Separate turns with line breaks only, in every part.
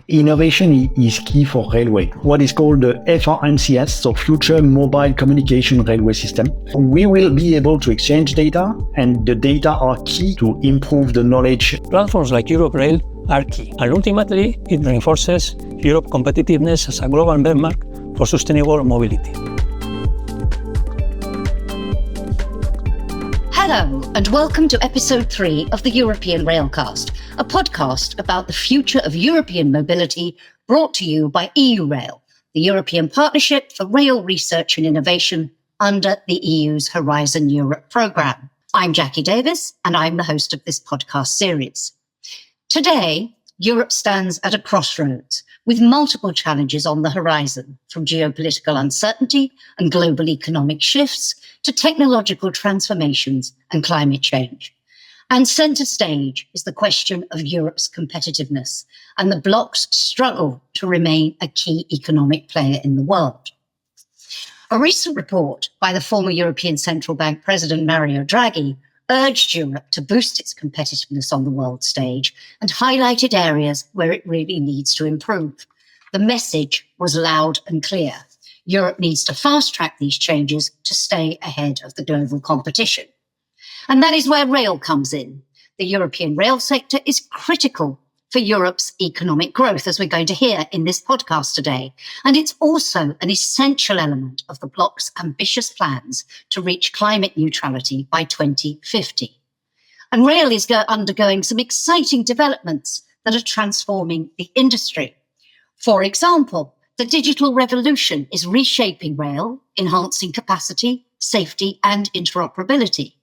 Innovation is key for railway. What is called the FRMCS, so Future Mobile Communication Railway System. We will be able to exchange data, and the data are key to improve the knowledge.
Platforms like Europe Rail are key, and ultimately it reinforces Europe's competitiveness as a global benchmark for sustainable mobility.
Hello, and welcome to episode 3 of the European Railcast, a podcast about the future of European mobility brought to you by EU Rail, the European Partnership for Rail Research and Innovation under the EU's Horizon Europe programme. I'm Jacki Davis, and I'm the host of this podcast series. Today, Europe stands at a crossroads with multiple challenges on the horizon, from geopolitical uncertainty and global economic shifts to technological transformations and climate change. And centre stage is the question of Europe's competitiveness and the bloc's struggle to remain a key economic player in the world. A recent report by the former European Central Bank President Mario Draghi urged Europe to boost its competitiveness on the world stage and highlighted areas where it really needs to improve. The message was loud and clear. Europe needs to fast-track these changes to stay ahead of the global competition. And that is where rail comes in. The European rail sector is critical for Europe's economic growth, as we're going to hear in this podcast today. And it's also an essential element of the bloc's ambitious plans to reach climate neutrality by 2050. And rail is undergoing some exciting developments that are transforming the industry. For example, the digital revolution is reshaping rail, enhancing capacity, safety, and interoperability.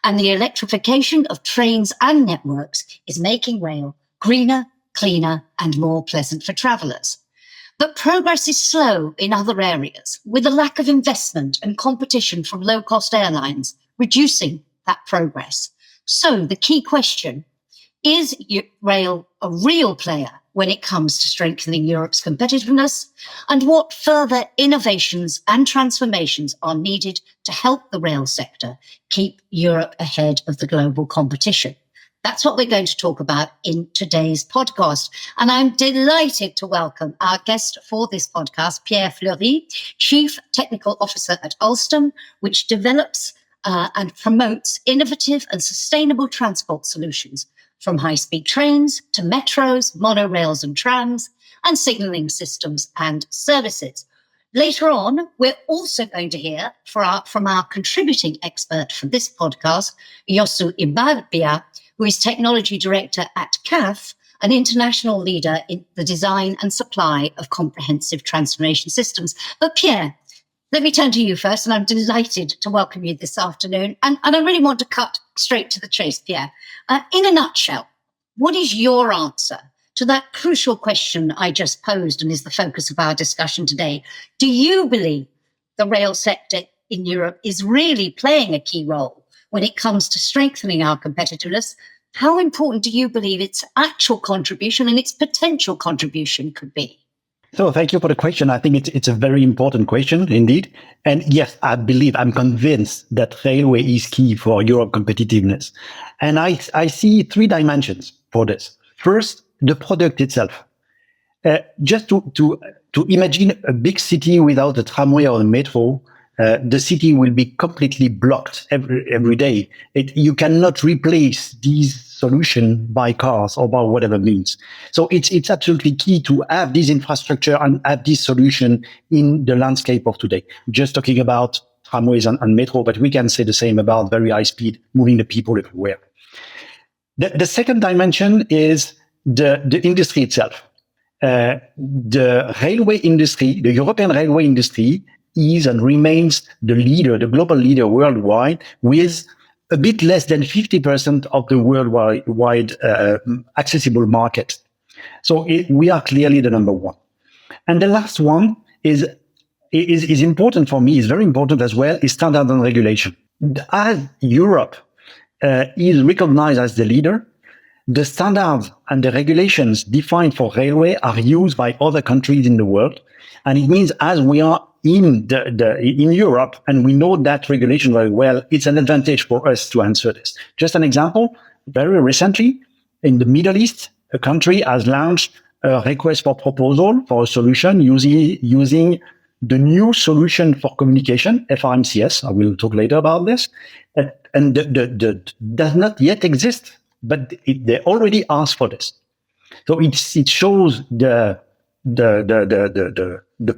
And the electrification of trains and networks is making rail greener, cleaner, and more pleasant for travellers. But progress is slow in other areas, with a lack of investment and competition from low-cost airlines reducing that progress. So the key question, is rail a real player when it comes to strengthening Europe's competitiveness? And what further innovations and transformations are needed to help the rail sector keep Europe ahead of the global competition? That's what we're going to talk about in today's podcast. And I'm delighted to welcome our guest for this podcast, Pierre Fleury, Chief Technical Officer at Alstom, which develops and promotes innovative and sustainable transport solutions, from high-speed trains to metros, monorails and trams, and signalling systems and services. Later on, we're also going to hear from our contributing expert for this podcast, Iosu Ibarbia, who is Technology Director at CAF, an international leader in the design and supply of comprehensive transformation systems. But Pierre, let me turn to you first, and I'm delighted to welcome you this afternoon. And I really want to cut straight to the chase, Pierre. In a nutshell, what is your answer to that crucial question I just posed and is the focus of our discussion today? Do you believe the rail sector in Europe is really playing a key role when it comes to strengthening our competitiveness? How important do you believe its actual contribution and its potential contribution could be?
So thank you for the question. I think it's a very important question indeed. And yes, I'm convinced that railway is key for Europe competitiveness. And I see 3 dimensions for this. First, the product itself. Just to imagine a big city without a tramway or a metro, the city will be completely blocked every day. You cannot replace these solutions by cars or by whatever means. So it's absolutely key to have this infrastructure and have this solution in the landscape of today. Just talking about tramways and metro, but we can say the same about very high speed, moving the people everywhere. The second dimension is the industry itself. The railway industry, the European railway industry, is and remains the leader, the global leader worldwide, with a bit less than 50% of the worldwide accessible market. So we are clearly the number one. And the last one is important for me, is very important as well, is standard and regulation. As Europe is recognized as the leader, the standards and the regulations defined for railway are used by other countries in the world. And it means as we are in Europe, and we know that regulation very well, it's an advantage for us to answer this. Just an example, very recently in the Middle East, a country has launched a request for proposal for a solution using the new solution for communication, FRMCS. I will talk later about this. And the does not yet exist, but they already asked for this. So it shows the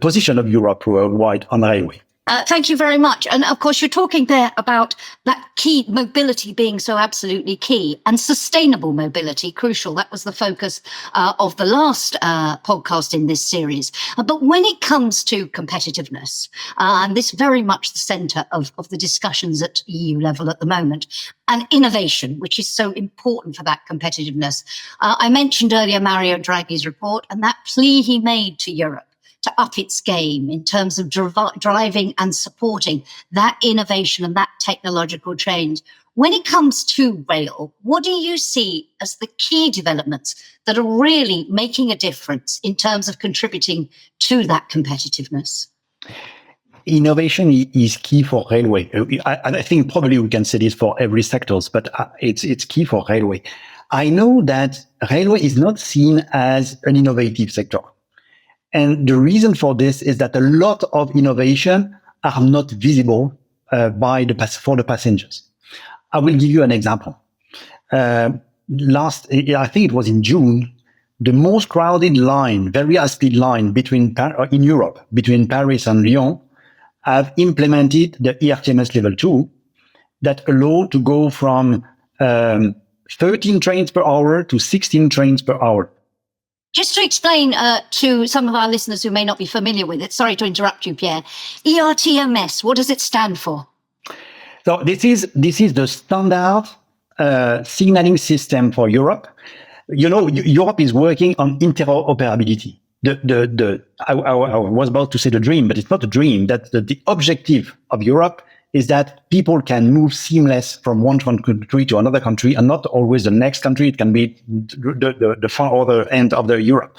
position of Europe worldwide on railway.
Thank you very much. And of course, you're talking there about that key mobility being so absolutely key, and sustainable mobility, crucial. That was the focus of the last podcast in this series. But when it comes to competitiveness, and this very much the centre of the discussions at EU level at the moment, and innovation, which is so important for that competitiveness. I mentioned earlier Mario Draghi's report and that plea he made to Europe to up its game in terms of driving and supporting that innovation and that technological change. When it comes to rail, what do you see as the key developments that are really making a difference in terms of contributing to that competitiveness?
Innovation is key for railway. I think probably we can say this for every sector, but it's key for railway. I know that railway is not seen as an innovative sector. And the reason for this is that a lot of innovation are not visible for the passengers. I will give you an example. I think it was in June, the most crowded line, very high-speed line in Europe, between Paris and Lyon, have implemented the ERTMS level 2 that allow to go from 13 trains per hour to 16 trains per hour.
Just to explain to some of our listeners who may not be familiar with it, sorry to interrupt you, Pierre, ERTMS, what does it stand for?
So this is the standard signaling system for Europe. You know, Europe is working on interoperability. I was about to say the dream, but it's not a dream. That the objective of Europe is that people can move seamless from one country to another country, and not always the next country. It can be the far other end of the Europe.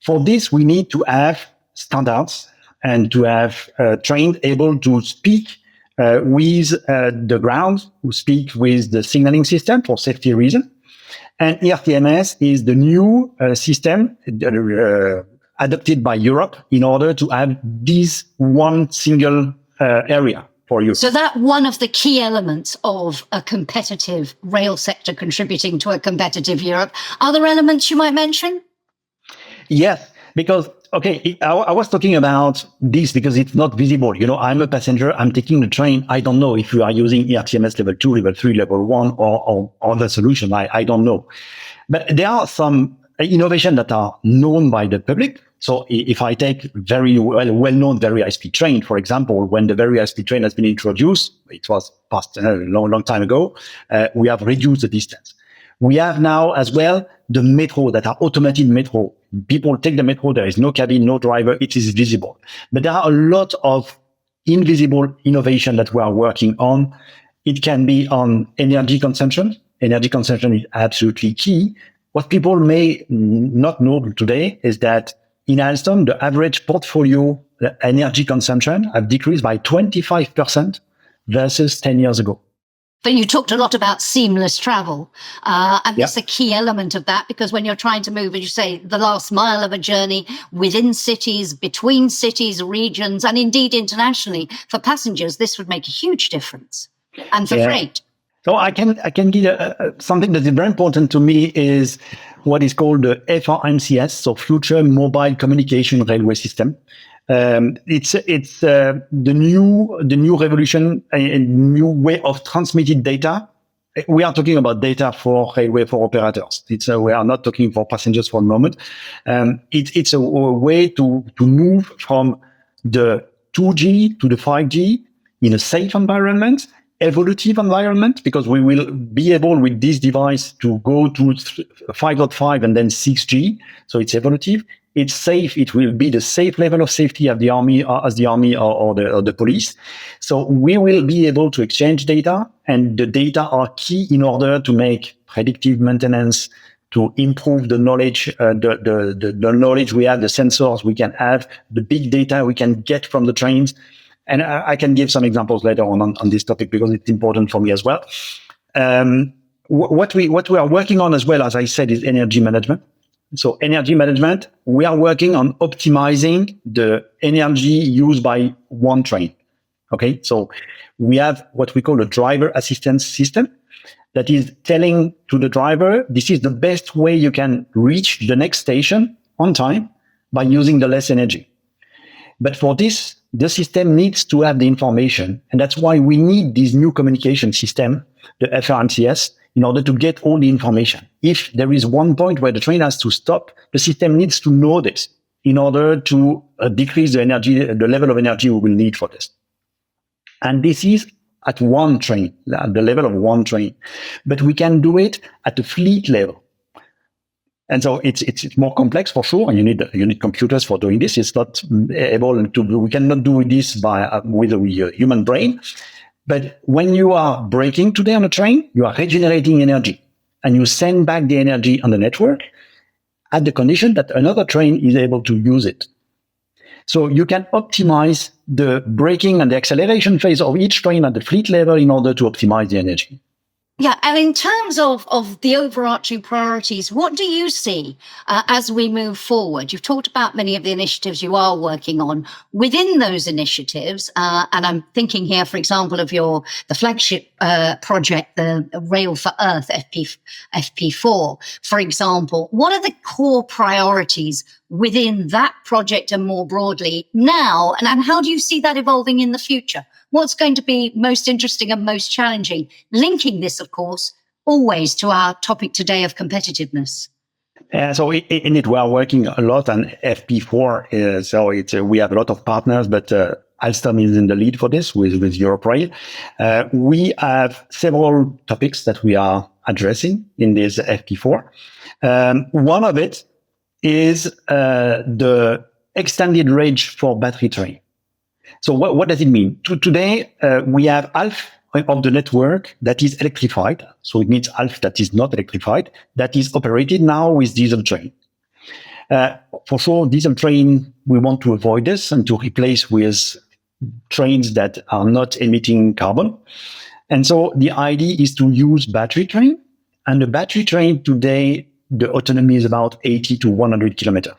For this, we need to have standards and to have trained able to speak with the ground, who speak with the signaling system for safety reasons. And ERTMS is the new system adopted by Europe in order to have this one single area.
So that one of the key elements of a competitive rail sector contributing to a competitive Europe. Other elements you might mention?
Yes, because, I was talking about this because it's not visible. You know, I'm a passenger, I'm taking the train. I don't know if you are using ERTMS level 2, level 3, level 1 or other solution. I don't know. But there are some innovations that are known by the public. So if I take very well-known very high-speed train, for example, when the very high-speed train has been introduced, it was past a long time ago, we have reduced the distance. We have now as well the metro that are automated metro. People take the metro, there is no cabin, no driver, it is visible. But there are a lot of invisible innovation that we are working on. It can be on energy consumption. Energy consumption is absolutely key. What people may not know today is that in Alstom, the average portfolio energy consumption have decreased by 25% versus 10 years ago.
But you talked a lot about seamless travel. And that's a key element of that, because when you're trying to move, as you say, the last mile of a journey within cities, between cities, regions, and indeed internationally, for passengers, this would make a huge difference. And for freight.
So I can give something that is very important to me is what is called the FRMCS, so Future Mobile Communication Railway System. It's the new revolution, a new way of transmitting data. We are talking about data for railway for operators. We are not talking for passengers for a moment. It's a way to move from the 2G to the 5G in a safe environment, evolutive environment, because we will be able with this device to go to 5.5 and then 6G. So it's evolutive. It's safe. It will be the safe level of safety of the army, or the police. So we will be able to exchange data, and the data are key in order to make predictive maintenance, to improve the knowledge, the knowledge we have, the sensors we can have, the big data we can get from the trains. And I can give some examples later on this topic because it's important for me as well. What we are working on as well, as I said, is energy management. So energy management, we are working on optimizing the energy used by one train. Okay, so we have what we call a driver assistance system that is telling to the driver, this is the best way you can reach the next station on time by using the less energy. But for this, the system needs to have the information. And that's why we need this new communication system, the FRMCS, in order to get all the information. If there is one point where the train has to stop, the system needs to know this in order to decrease the level of energy we will need for this. And this is at one train, at the level of one train. But we can do it at the fleet level. And so it's more complex for sure. And you need computers for doing this. It's not able to do, we cannot do this with a human brain. But when you are braking today on a train, you are regenerating energy and you send back the energy on the network at the condition that another train is able to use it. So you can optimize the braking and the acceleration phase of each train at the fleet level in order to optimize the energy.
Yeah, and in terms of the overarching priorities, what do you see as we move forward? You've talked about many of the initiatives you are working on. Within those initiatives, and I'm thinking here, for example, of the flagship project, the Rail for Earth, FP4, for example. What are the core priorities within that project and more broadly now? And how do you see that evolving in the future? What's going to be most interesting and most challenging? Linking this, of course, always to our topic today of competitiveness.
So in it, we are working a lot on FP4. So we have a lot of partners, but Alstom is in the lead for this with Europe Rail. We have several topics that we are addressing in this FP4. One of it is the extended range for battery train. So what does it mean? Today, we have half of the network that is electrified. So it means half that is not electrified, that is operated now with diesel train. For sure, diesel train, we want to avoid this and to replace with trains that are not emitting carbon. And so the idea is to use battery train. And the battery train today, the autonomy is about 80 to 100 kilometers.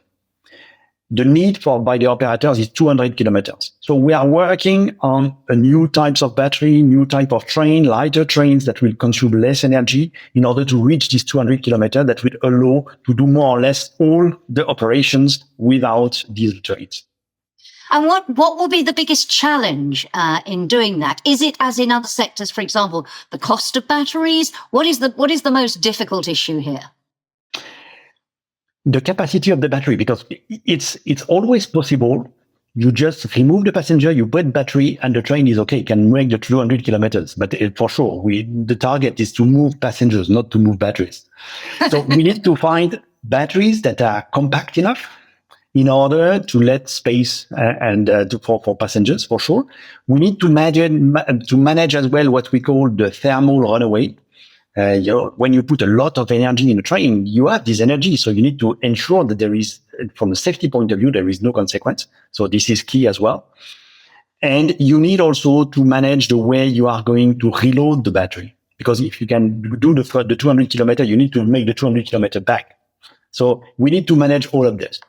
The need by the operators is 200 kilometers. So we are working on a new types of battery, new type of train, lighter trains that will consume less energy in order to reach this 200 kilometers that will allow to do more or less all the operations without diesel trains.
And what will be the biggest challenge in doing that? Is it, as in other sectors, for example, the cost of batteries? What is the most difficult issue here?
The capacity of the battery, because it's always possible. You just remove the passenger, you put battery, and the train is okay. It can make the 200 kilometers. But for sure, the target is to move passengers, not to move batteries. So we need to find batteries that are compact enough in order to let space for passengers, for sure. We need to manage as well what we call the thermal runaway. When you put a lot of energy in a train, you have this energy. So you need to ensure that there is, from a safety point of view, there is no consequence. So this is key as well. And you need also to manage the way you are going to reload the battery. Because if you can do the 200 kilometer, you need to make the 200 kilometer back. So we need to manage all of this.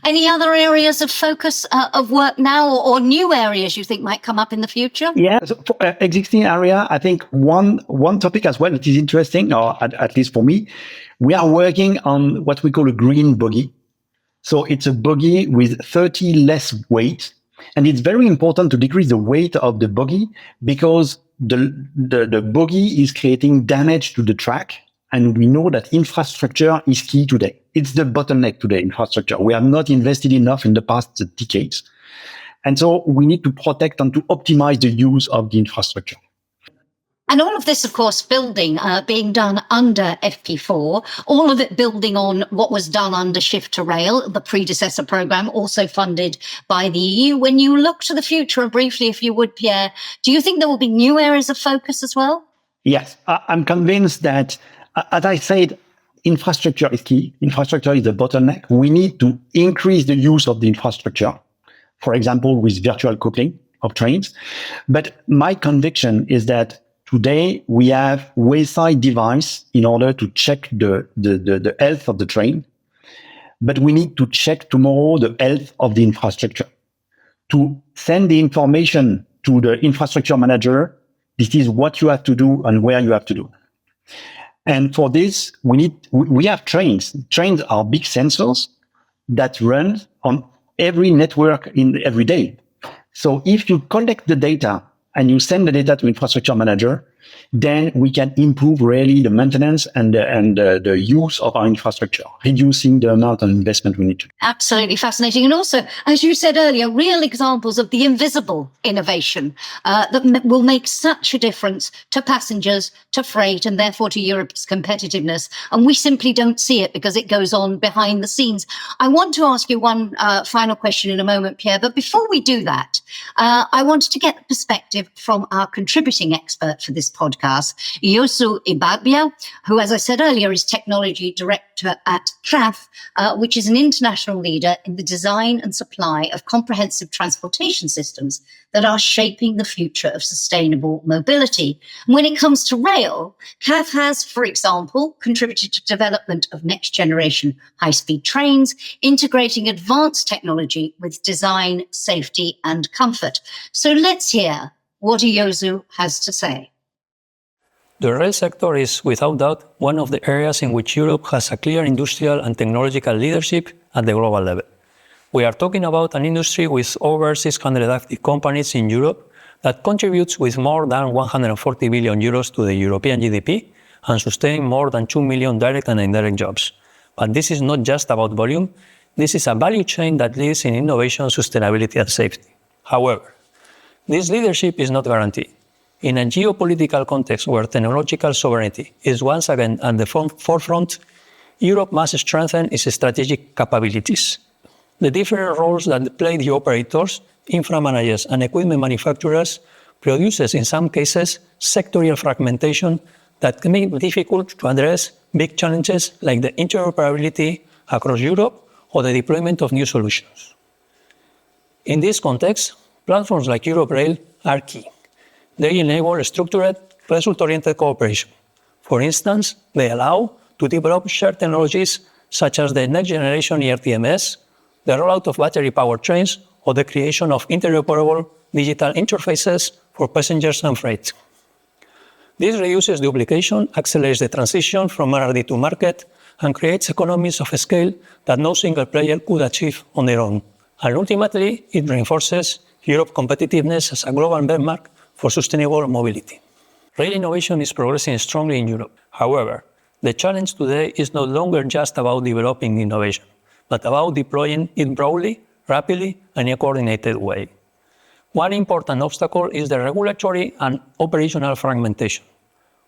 Any other areas of focus of work now or new areas you think might come up in the future?
Yeah, so for existing area, I think one topic as well that is interesting, or at least for me, we are working on what we call a green bogie. So it's a bogie with 30 less weight. And it's very important to decrease the weight of the bogie because the bogie is creating damage to the track. And we know that infrastructure is key today. It's the bottleneck today, infrastructure. We have not invested enough in the past decades. And so we need to protect and to optimize the use of the infrastructure.
And all of this, of course, being done under FP4, all of it building on what was done under Shift to Rail, the predecessor program, also funded by the EU. When you look to the future, and briefly, if you would, Pierre, do you think there will be new areas of focus as well?
Yes, I'm convinced that, as I said, infrastructure is key. Infrastructure is the bottleneck. We need to increase the use of the infrastructure, for example, with virtual coupling of trains. But my conviction is that today we have wayside device in order to check the health of the train. but we need to check tomorrow the health of the infrastructure. To send the information to the infrastructure manager, this is what you have to do and where you have to do. And for this, we have trains. Trains are big sensors that run on every network in every day. So if you collect the data and you send the data to infrastructure manager, then we can improve really the maintenance and the use of our infrastructure, reducing the amount of investment we need to do.
Absolutely fascinating. And also, as you said earlier, real examples of the invisible innovation that will make such a difference to passengers, to freight, and therefore to Europe's competitiveness. And we simply don't see it because it goes on behind the scenes. I want to ask you one final question in a moment, Pierre. But before we do that, I wanted to get the perspective from our contributing expert for this podcast, Iosu Ibarbia, who, as I said earlier, is Technology Director at CAF, which is an international leader in the design and supply of comprehensive transportation systems that are shaping the future of sustainable mobility. When it comes to rail, CAF has, for example, contributed to development of next-generation high-speed trains, integrating advanced technology with design, safety, and comfort. So let's hear what Iosu has to say.
The rail sector is, without doubt, one of the areas in which Europe has a clear industrial and technological leadership at the global level. We are talking about an industry with over 600 active companies in Europe that contributes with more than 140 billion euros to the European GDP and sustain more than 2 million direct and indirect jobs. But this is not just about volume. This is a value chain that leads in innovation, sustainability, and safety. However, this leadership is not guaranteed. In a geopolitical context where technological sovereignty is once again at the forefront, Europe must strengthen its strategic capabilities. The different roles that play the operators, infra managers, and equipment manufacturers produces, in some cases, sectorial fragmentation that can make it difficult to address big challenges like the interoperability across Europe or the deployment of new solutions. In this context, platforms like Europe Rail are key. They enable structured, result-oriented cooperation. For instance, they allow to develop shared technologies such as the next-generation ERTMS, the rollout of battery-powered trains, or the creation of interoperable digital interfaces for passengers and freight. This reduces duplication, accelerates the transition from R&D to market, and creates economies of scale that no single player could achieve on their own. And ultimately, it reinforces Europe's competitiveness as a global benchmark for sustainable mobility. Rail innovation is progressing strongly in Europe. However, the challenge today is no longer just about developing innovation, but about deploying it broadly, rapidly, and in a coordinated way. One important obstacle is the regulatory and operational fragmentation.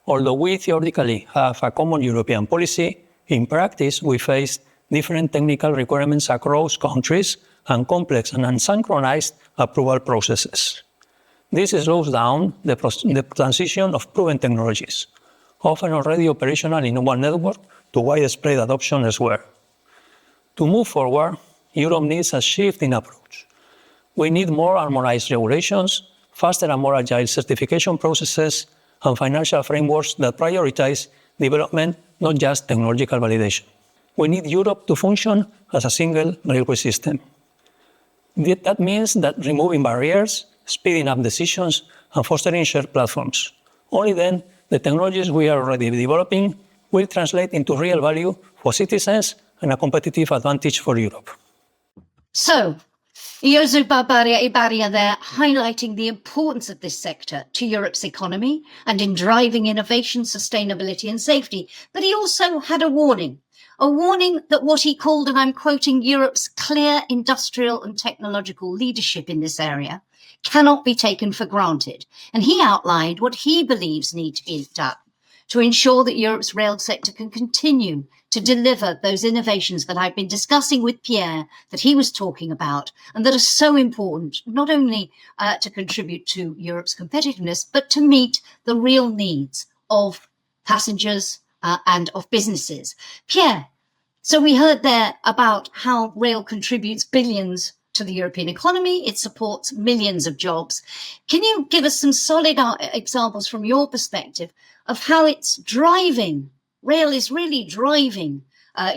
Although we theoretically have a common European policy, in practice we face different technical requirements across countries and complex and unsynchronized approval processes. This slows down the transition of proven technologies, often already operational in one network, to widespread adoption elsewhere. To move forward, Europe needs a shift in approach. We need more harmonized regulations, faster and more agile certification processes, and financial frameworks that prioritize development, not just technological validation. We need Europe to function as a single railway system. That means that removing barriers, speeding up decisions, and fostering shared platforms. Only then, the technologies we are already developing will translate into real value for citizens and a competitive advantage for Europe.
So, Iosu Ibarbia there, highlighting the importance of this sector to Europe's economy and in driving innovation, sustainability and safety. But he also had a warning that what he called, and I'm quoting, Europe's clear industrial and technological leadership in this area cannot be taken for granted. And he outlined what he believes need to be done to ensure that Europe's rail sector can continue to deliver those innovations that I've been discussing with Pierre, that he was talking about, and that are so important, not only to contribute to Europe's competitiveness, but to meet the real needs of passengers and of businesses. Pierre, so we heard there about how rail contributes billions to the European economy. It supports millions of jobs. Can you give us some solid examples from your perspective of how it's driving, rail is really driving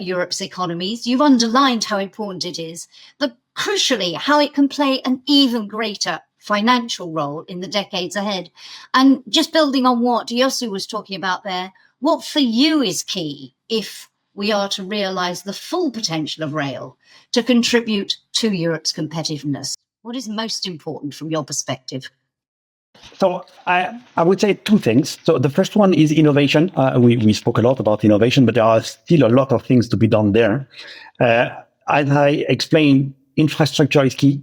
Europe's economies. You've underlined how important it is, but crucially, how it can play an even greater financial role in the decades ahead. And just building on what Iosu was talking about there, what for you is key if we are to realise the full potential of rail to contribute to Europe's competitiveness? What is most important from your perspective?
So I would say two things. So the first one is innovation. We spoke a lot about innovation, but there are still a lot of things to be done there. As I explained, infrastructure is key.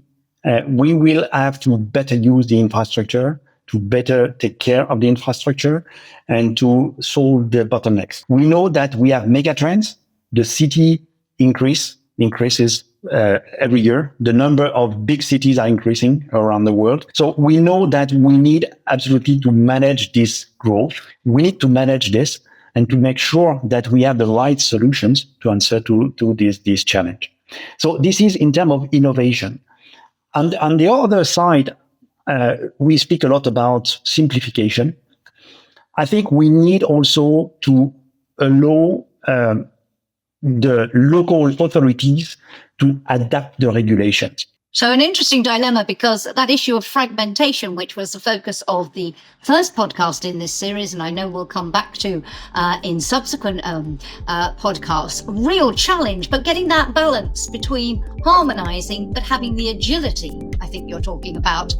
We will have to better use the infrastructure, to better take care of the infrastructure, and to solve the bottlenecks. We know that we have mega trends. The city increases every year. The number of big cities are increasing around the world. So we know that we need absolutely to manage this growth. We need to manage this and to make sure that we have the right solutions to answer to this challenge. So this is in terms of innovation. And on the other side, we speak a lot about simplification. I think we need also to allow the local authorities to adapt the regulations.
So an interesting dilemma, because that issue of fragmentation, which was the focus of the first podcast in this series, and I know we'll come back to in subsequent podcasts, real challenge, but getting that balance between harmonizing, but having the agility, I think you're talking about,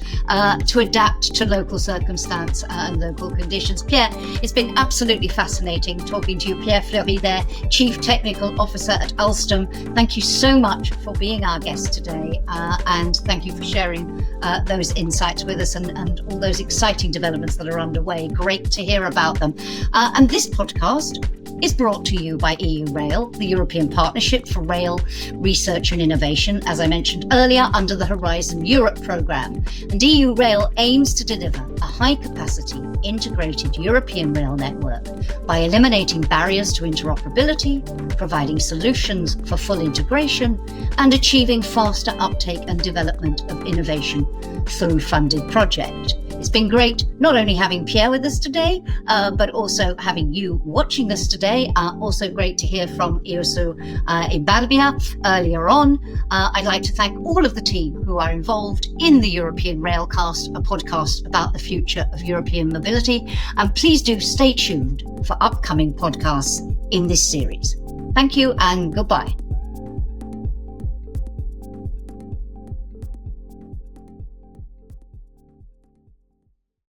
to adapt to local circumstance and local conditions. Pierre, it's been absolutely fascinating talking to you. Pierre Fleury there, Chief Technical Officer at Alstom. Thank you so much for being our guest today. And thank you for sharing those insights with us and all those exciting developments that are underway. Great to hear about them. And this podcast is brought to you by EU Rail, the European Partnership for Rail Research and Innovation, as I mentioned earlier, under the Horizon Europe programme. And EU Rail aims to deliver a high-capacity, integrated European rail network by eliminating barriers to interoperability, providing solutions for full integration, and achieving faster uptake and development of innovation through funded project. It's been great not only having Pierre with us today, but also having you watching us today. Also great to hear from Iosu Ibarbia earlier on. I'd like to thank all of the team who are involved in the European Railcast, a podcast about the future of European mobility. And please do stay tuned for upcoming podcasts in this series. Thank you and goodbye.